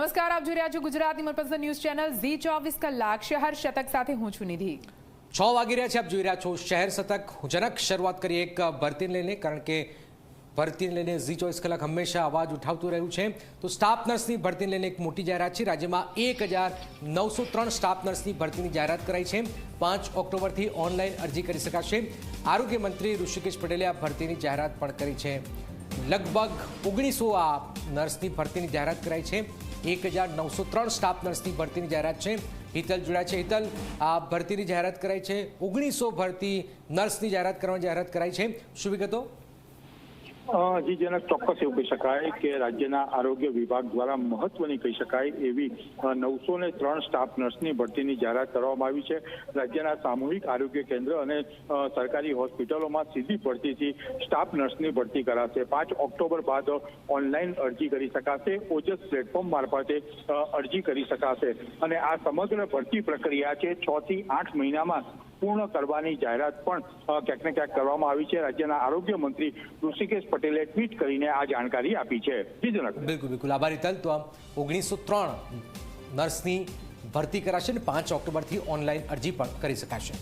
નમસ્કાર, આપ જોઈ રહ્યા છો ગુજરાતની મનપસંદ ન્યૂઝ ચેનલ ઝી 24 કલાક શહેર શતક સાથે હું છું નિધિ। 6 વાગી રહ્યા છે, આપ જોઈ રહ્યા છો શહેર શતક। જનક શરૂઆત કરીએ એક ભરતીને લઈને, કારણ કે ભરતીને લઈને ઝી 24 કલાક હંમેશા અવાજ ઉઠાવતું રહ્યું છે। તો સ્ટાફ નર્સની ભરતીને લઈને એક મોટી જાહેરાત છે। રાજ્યમાં 1903 સ્ટાફ નર્સની ભરતીની જાહેરાત કરાઈ છે। 5 ઓક્ટોબરથી ઓનલાઈન અરજી કરી શકાશે। આરોગ્ય મંત્રી ઋષિકેશ પટેલે આ ભરતીની જાહેરાત પણ કરી છે। લગભગ 1900 આ નર્સની ભરતીની જાહેરાત કરાઈ છે। 1903 સ્ટાફ નર્સની ભરતીની જાહેરાત છે। હિતલ જોડાય છે। હિતલ, આ ભરતીની જાહેરાત કરાઈ છે, 1900 ભરતી નર્સની જાહેરાત કરવાની જાહેરાત કરાઈ છે, શું વિગતો? જી જનક, ચોક્કસ એવું કહી શકાય કે રાજ્યના આરોગ્ય વિભાગ દ્વારા મહત્વની કહી શકાય એવી 903 સ્ટાફ નર્સની ભરતીની જાહેરાત કરવામાં આવી છે। રાજ્યના સામૂહિક આરોગ્ય કેન્દ્ર અને સરકારી હોસ્પિટલોમાં સીધી ભરતીથી સ્ટાફ નર્સની ભરતી કરાશે। 5 ઓક્ટોબર બાદ ઓનલાઈન અરજી કરી શકાશે। ઓજસ પ્લેટફોર્મ મારફતે અરજી કરી શકાશે અને આ સમગ્ર ભરતી પ્રક્રિયા છે 6 થી 8 મહિનામાં પૂર્ણ કરવાની જાહેરાત પણ ક્યાંક ને ક્યાંક કરવામાં આવી છે। રાજ્યના આરોગ્ય મંત્રી ઋષિકેશ પટેલે ટ્વીટ કરીને આ જાણકારી આપી છે। જી જનક, બિલકુલ આભાર હિતલ। તો આમ 1903 નર્સની ભરતી કરાશે અને 5 ઓક્ટોબરથી ઓનલાઈન અરજી પણ કરી શકાશે।